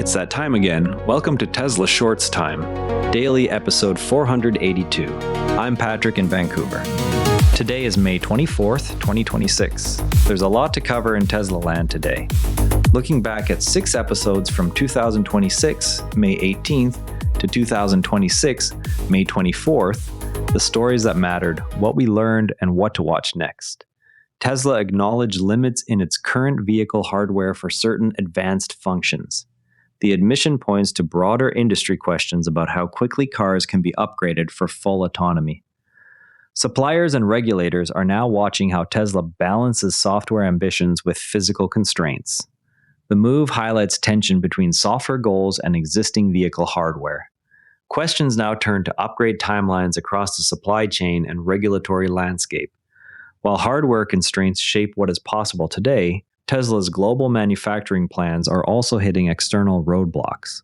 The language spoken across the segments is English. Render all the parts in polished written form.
It's that time again. Welcome to Tesla Shorts Time, daily episode 482. I'm Patrick in Vancouver. Today is May 24th, 2026. There's a lot to cover in Tesla land today. Looking back at 6 episodes from 2026, May 18th, to 2026, May 24th, the stories that mattered, what we learned, and what to watch next. Tesla acknowledged limits in its current vehicle hardware for certain advanced functions. The admission points to broader industry questions about how quickly cars can be upgraded for full autonomy. Suppliers and regulators are now watching how Tesla balances software ambitions with physical constraints. The move highlights tension between software goals and existing vehicle hardware. Questions now turn to upgrade timelines across the supply chain and regulatory landscape. While hardware constraints shape what is possible today, Tesla's global manufacturing plans are also hitting external roadblocks.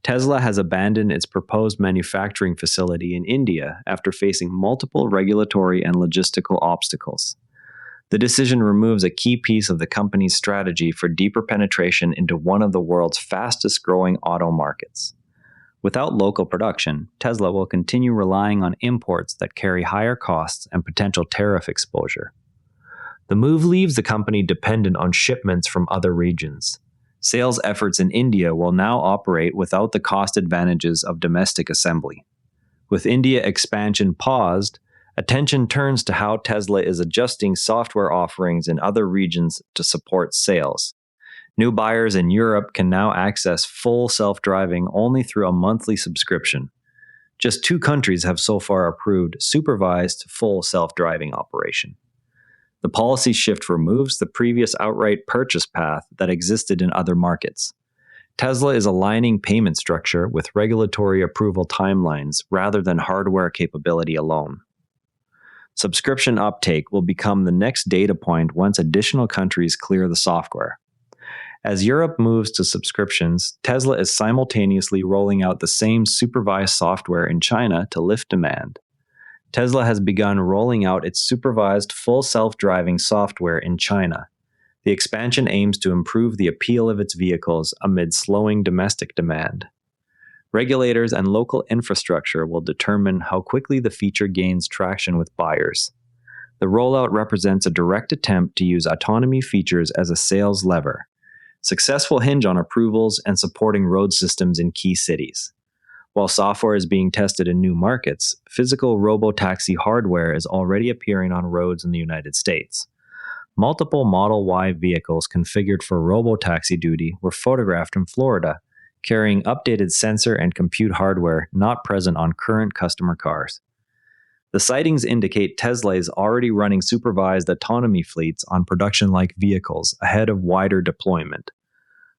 Tesla has abandoned its proposed manufacturing facility in India after facing multiple regulatory and logistical obstacles. The decision removes a key piece of the company's strategy for deeper penetration into one of the world's fastest-growing auto markets. Without local production, Tesla will continue relying on imports that carry higher costs and potential tariff exposure. The move leaves the company dependent on shipments from other regions. Sales efforts in India will now operate without the cost advantages of domestic assembly. With India expansion paused, attention turns to how Tesla is adjusting software offerings in other regions to support sales. New buyers in Europe can now access full self-driving only through a monthly subscription. Just 2 countries have so far approved supervised full self-driving operation. The policy shift removes the previous outright purchase path that existed in other markets. Tesla is aligning payment structure with regulatory approval timelines rather than hardware capability alone. Subscription uptake will become the next data point once additional countries clear the software. As Europe moves to subscriptions, Tesla is simultaneously rolling out the same supervised software in China to lift demand. Tesla has begun rolling out its supervised full self-driving software in China. The expansion aims to improve the appeal of its vehicles amid slowing domestic demand. Regulators and local infrastructure will determine how quickly the feature gains traction with buyers. The rollout represents a direct attempt to use autonomy features as a sales lever. Success will hinge on approvals and supporting road systems in key cities. While software is being tested in new markets, physical robotaxi hardware is already appearing on roads in the United States. Multiple Model Y vehicles configured for robotaxi duty were photographed in Florida, carrying updated sensor and compute hardware not present on current customer cars. The sightings indicate Tesla is already running supervised autonomy fleets on production-like vehicles ahead of wider deployment.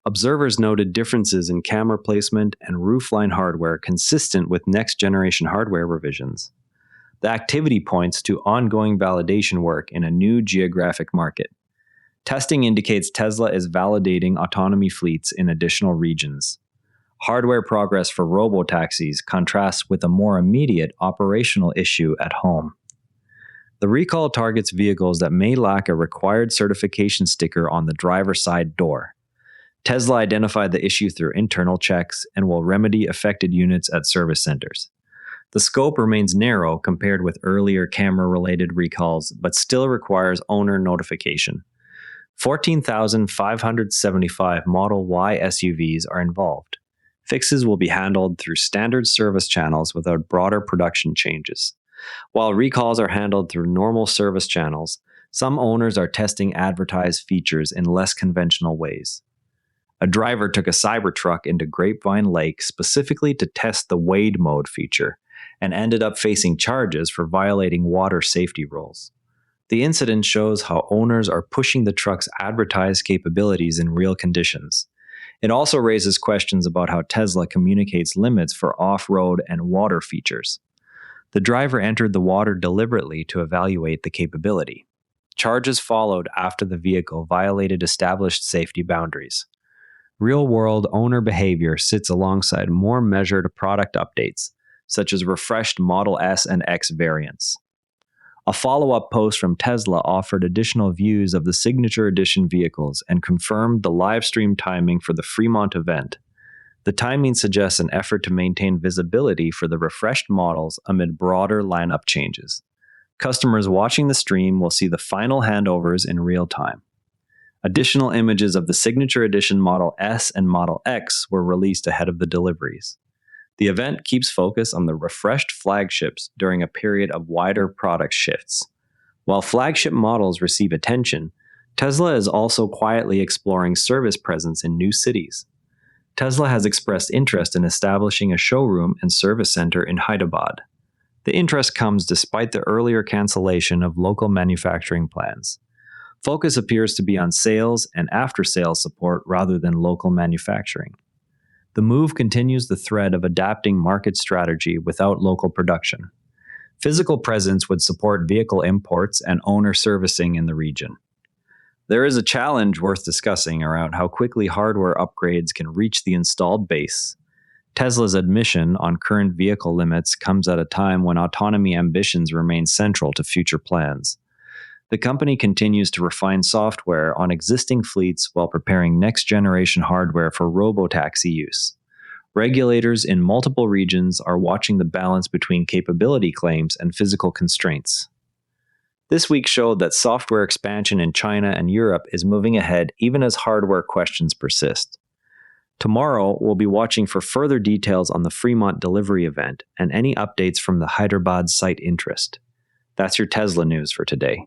Observers noted differences in camera placement and roofline hardware consistent with next-generation hardware revisions. The activity points to ongoing validation work in a new geographic market. Testing indicates Tesla is validating autonomy fleets in additional regions. Hardware progress for robotaxis contrasts with a more immediate operational issue at home. The recall targets vehicles that may lack a required certification sticker on the driver's side door. Tesla identified the issue through internal checks and will remedy affected units at service centers. The scope remains narrow compared with earlier camera-related recalls, but still requires owner notification. 14,575 Model Y SUVs are involved. Fixes will be handled through standard service channels without broader production changes. While recalls are handled through normal service channels, some owners are testing advertised features in less conventional ways. A driver took a Cybertruck into Grapevine Lake specifically to test the wade mode feature and ended up facing charges for violating water safety rules. The incident shows how owners are pushing the truck's advertised capabilities in real conditions. It also raises questions about how Tesla communicates limits for off-road and water features. The driver entered the water deliberately to evaluate the capability. Charges followed after the vehicle violated established safety boundaries. Real-world owner behavior sits alongside more measured product updates, such as refreshed Model S and X variants. A follow-up post from Tesla offered additional views of the Signature Edition vehicles and confirmed the live stream timing for the Fremont event. The timing suggests an effort to maintain visibility for the refreshed models amid broader lineup changes. Customers watching the stream will see the final handovers in real time. Additional images of the Signature Edition Model S and Model X were released ahead of the deliveries. The event keeps focus on the refreshed flagships during a period of wider product shifts. While flagship models receive attention, Tesla is also quietly exploring service presence in new cities. Tesla has expressed interest in establishing a showroom and service center in Hyderabad. The interest comes despite the earlier cancellation of local manufacturing plans. Focus appears to be on sales and after-sales support rather than local manufacturing. The move continues the thread of adapting market strategy without local production. Physical presence would support vehicle imports and owner servicing in the region. There is a challenge worth discussing around how quickly hardware upgrades can reach the installed base. Tesla's admission on current vehicle limits comes at a time when autonomy ambitions remain central to future plans. The company continues to refine software on existing fleets while preparing next-generation hardware for robotaxi use. Regulators in multiple regions are watching the balance between capability claims and physical constraints. This week showed that software expansion in China and Europe is moving ahead even as hardware questions persist. Tomorrow, we'll be watching for further details on the Fremont delivery event and any updates from the Hyderabad site interest. That's your Tesla news for today.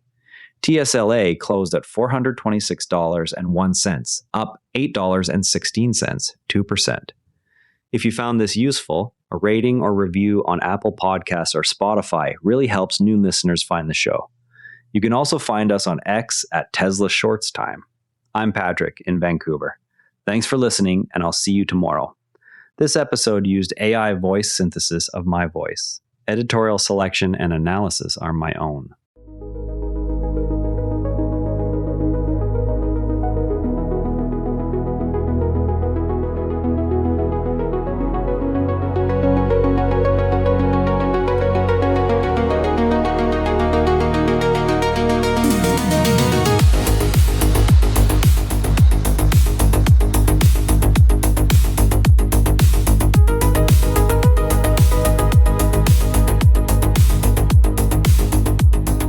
TSLA closed at $426.01, up $8.16, 2%. If you found this useful, a rating or review on Apple Podcasts or Spotify really helps new listeners find the show. You can also find us on X at Tesla Shorts Time. I'm Patrick in Vancouver. Thanks for listening, and I'll see you tomorrow. This episode used AI voice synthesis of my voice. Editorial selection and analysis are my own.